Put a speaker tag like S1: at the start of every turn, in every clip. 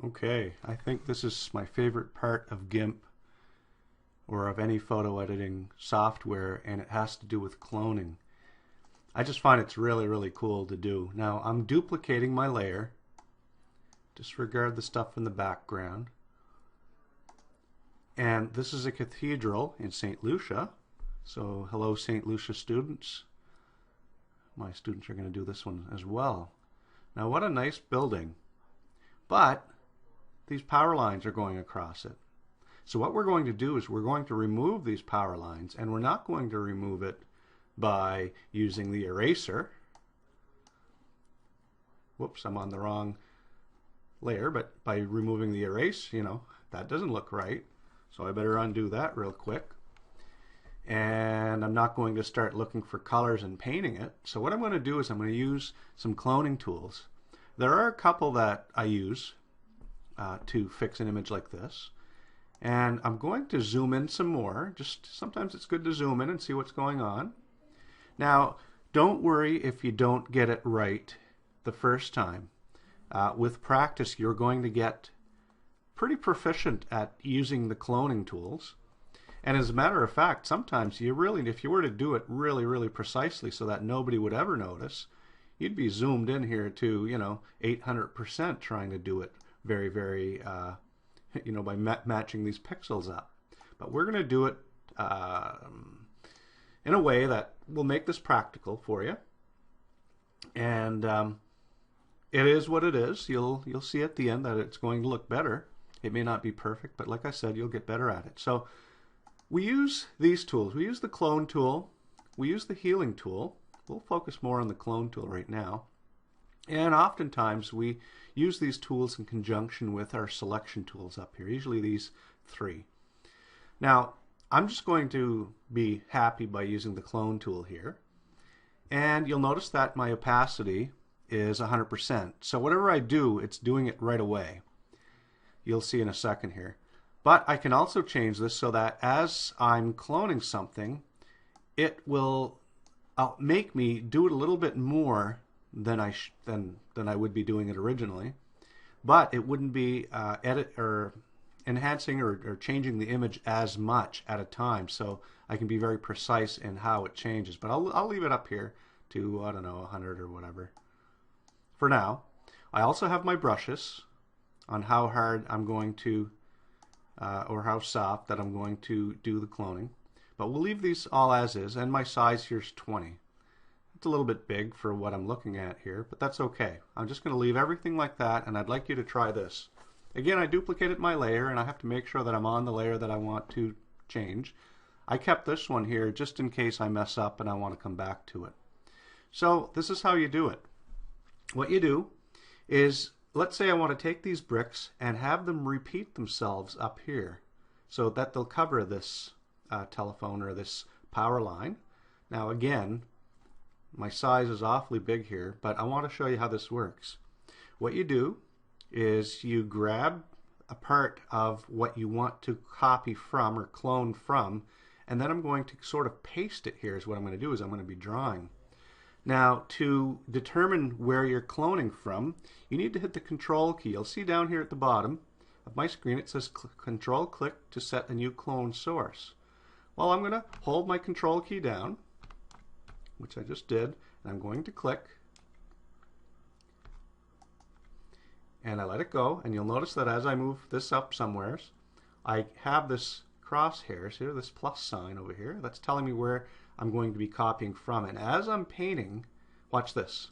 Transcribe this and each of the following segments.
S1: Okay, I think this is my favorite part of GIMP or of any photo editing software, and it has to do with cloning. I just find it's really, really cool to do. Now, I'm duplicating my layer. Disregard the stuff in the background. And this is a cathedral in St. Lucia. So, hello, St. Lucia students. My students are going to do this one as well. Now, what a nice building. But these power lines are going across it. So what we're going to do is we're going to remove these power lines, and we're not going to remove it by using the eraser. Whoops, I'm on the wrong layer, but by removing the erase, that doesn't look right. So I better undo that real quick. And I'm not going to start looking for colors and painting it. So what I'm going to do is I'm going to use some cloning tools. There are a couple that I use to fix an image like this. And I'm going to zoom in some more. Just sometimes it's good to zoom in and see what's going on. Now, don't worry if you don't get it right the first time. With practice, you're going to get pretty proficient at using the cloning tools. And as a matter of fact, sometimes if you were to do it really, really precisely so that nobody would ever notice, you'd be zoomed in here to, 800% trying to do it very, very, by matching these pixels up. But we're going to do it in a way that will make this practical for you. And it is what it is. You'll see at the end that it's going to look better. It may not be perfect, but like I said, you'll get better at it. So we use these tools. We use the clone tool. We use the healing tool. We'll focus more on the clone tool right now. And oftentimes we use these tools in conjunction with our selection tools up here, usually these three. Now, I'm just going to be happy by using the clone tool here. And you'll notice that my opacity is 100%. So whatever I do, it's doing it right away. You'll see in a second here. But I can also change this so that as I'm cloning something, it will make me do it a little bit more than I would be doing it originally, but it wouldn't be enhancing or changing the image as much at a time. So I can be very precise in how it changes. But I'll leave it up here to, I don't know, 100 or whatever for now. I also have my brushes on how hard I'm going to or how soft that I'm going to do the cloning. But we'll leave these all as is, and my size here's 20. It's a little bit big for what I'm looking at here, but that's okay. I'm just going to leave everything like that, and I'd like you to try this. Again, I duplicated my layer, and I have to make sure that I'm on the layer that I want to change. I kept this one here just in case I mess up and I want to come back to it. So this is how you do it. What you do is, let's say I want to take these bricks and have them repeat themselves up here so that they'll cover this telephone or this power line. Now again, my size is awfully big here, but I want to show you how this works. What you do is you grab a part of what you want to copy from or clone from, and then I'm going to sort of paste it here is what I'm going to do is I'm going to be drawing. Now, to determine where you're cloning from, you need to hit the Control key. You'll see down here at the bottom of my screen it says Control click to set a new clone source. Well, I'm going to hold my Control key down, which I just did, and I'm going to click, and I let it go, and you'll notice that as I move this up somewheres, I have this crosshairs here, this plus sign over here, that's telling me where I'm going to be copying from. And as I'm painting, watch this.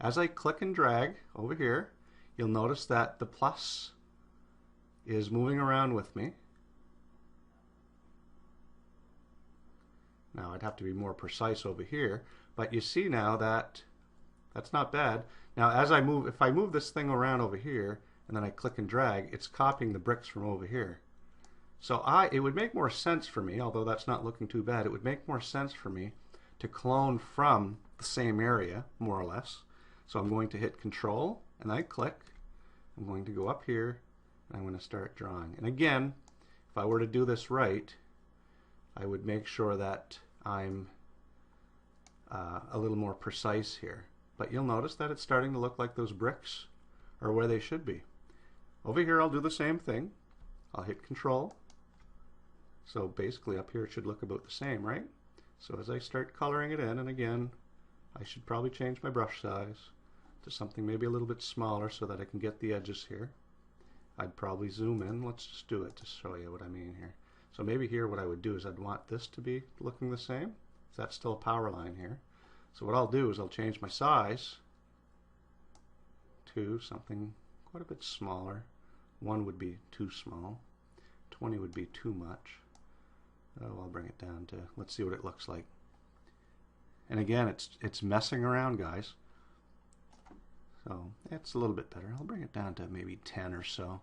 S1: As I click and drag over here, you'll notice that the plus is moving around with me. Now I'd have to be more precise over here, but you see now that that's not bad. Now as I move, if I move this thing around over here and then I click and drag, it's copying the bricks from over here. So it would make more sense for me, although that's not looking too bad, it would make more sense for me to clone from the same area, more or less. So I'm going to hit Control and I click. I'm going to go up here and I'm going to start drawing. And again, if I were to do this right, I would make sure that I'm a little more precise here. But you'll notice that it's starting to look like those bricks are where they should be. Over here I'll do the same thing. I'll hit Control. So basically up here it should look about the same, right? So as I start coloring it in, and again, I should probably change my brush size to something maybe a little bit smaller so that I can get the edges here. I'd probably zoom in. Let's just do it to show you what I mean here. So maybe here what I would do is I'd want this to be looking the same. That's still a power line here. So what I'll do is I'll change my size to something quite a bit smaller. 1 would be too small. 20 would be too much. Oh, I'll bring it down to, let's see what it looks like. And again, it's messing around, guys. So it's a little bit better. I'll bring it down to maybe 10 or so.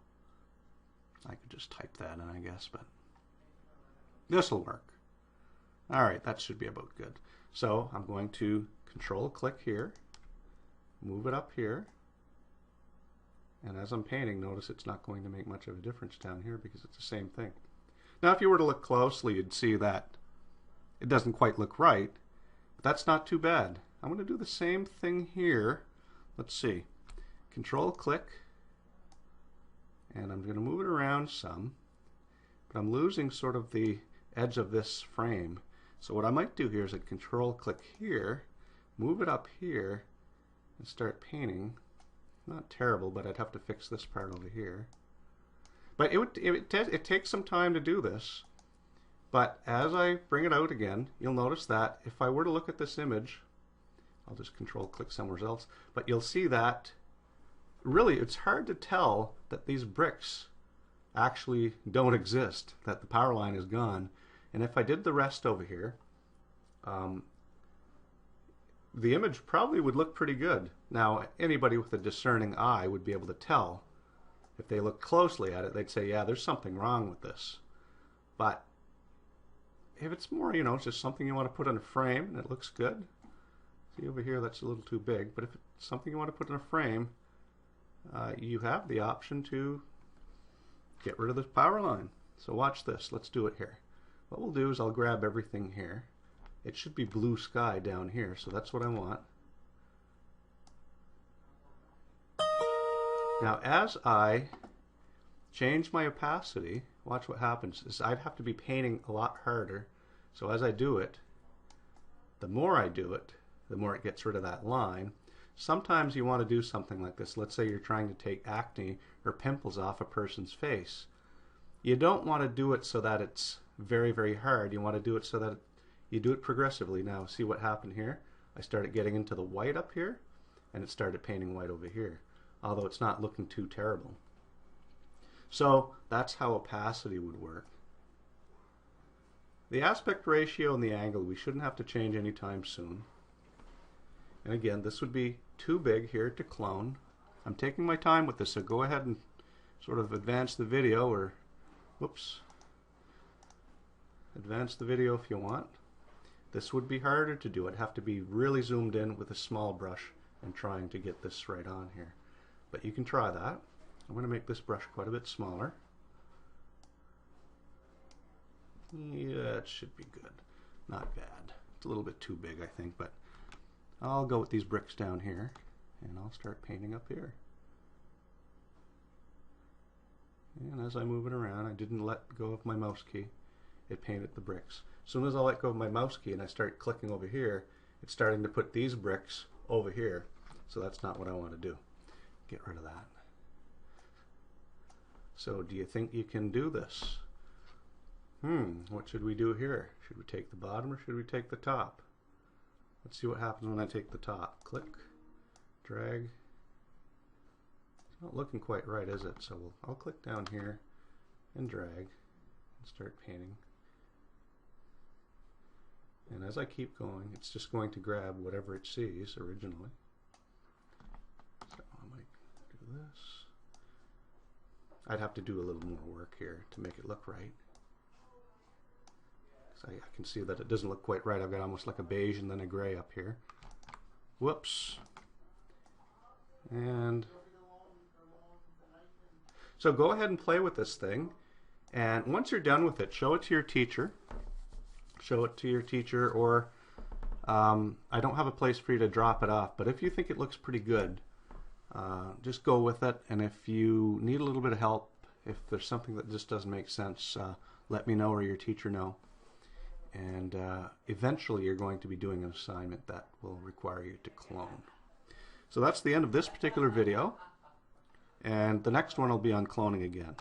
S1: I could just type that in, I guess, but this will work. All right, that should be about good. So I'm going to Control click here, move it up here, and as I'm painting, notice it's not going to make much of a difference down here because it's the same thing. Now if you were to look closely, you'd see that it doesn't quite look right, but that's not too bad. I'm going to do the same thing here. Let's see. Control click, and I'm going to move it around some, but I'm losing sort of the edge of this frame. So what I might do here is I'd Control click here, move it up here, and start painting. Not terrible, but I'd have to fix this part over here. But it takes some time to do this. But as I bring it out again, you'll notice that if I were to look at this image, I'll just Control click somewhere else, but you'll see that really it's hard to tell that these bricks actually don't exist, that the power line is gone. And if I did the rest over here, the image probably would look pretty good. Now, anybody with a discerning eye would be able to tell. If they look closely at it, they'd say, yeah, there's something wrong with this. But if it's more, you know, it's just something you want to put in a frame and it looks good. See over here, that's a little too big. But if it's something you want to put in a frame, you have the option to get rid of this power line. So watch this. Let's do it here. What we'll do is I'll grab everything here. It should be blue sky down here, so that's what I want. Now as I change my opacity, watch what happens. Is I'd have to be painting a lot harder. So as I do it, the more I do it, the more it gets rid of that line. Sometimes you want to do something like this. Let's say you're trying to take acne or pimples off a person's face. You don't want to do it so that it's very, very hard. You want to do it so that you do it progressively. Now see what happened here? I started getting into the white up here, and it started painting white over here, although it's not looking too terrible. So that's how opacity would work. The aspect ratio and the angle we shouldn't have to change anytime soon. And again, this would be too big here to clone. I'm taking my time with this, so go ahead and sort of advance the video, or whoops, advance the video if you want. This would be harder to do. I'd have to be really zoomed in with a small brush and trying to get this right on here. But you can try that. I'm going to make this brush quite a bit smaller. Yeah, it should be good. Not bad. It's a little bit too big, I think, but I'll go with these bricks down here, and I'll start painting up here. And as I move it around, I didn't let go of my mouse key. It painted the bricks. As soon as I let go of my mouse key and I start clicking over here, it's starting to put these bricks over here. So that's not what I want to do. Get rid of that. So do you think you can do this? What should we do here? Should we take the bottom or should we take the top? Let's see what happens when I take the top. Click, drag. It's not looking quite right, is it? So I'll click down here and drag and start painting. And as I keep going, it's just going to grab whatever it sees originally. So I might do this. I'd have to do a little more work here to make it look right. So I can see that it doesn't look quite right. I've got almost like a beige and then a gray up here. Whoops. And so go ahead and play with this thing. And once you're done with it, show it to your teacher. Show it to your teacher, or I don't have a place for you to drop it off, but if you think it looks pretty good, just go with it. And if you need a little bit of help, if there's something that just doesn't make sense, let me know or your teacher know. And eventually you're going to be doing an assignment that will require you to clone. So that's the end of this particular video. And the next one will be on cloning again.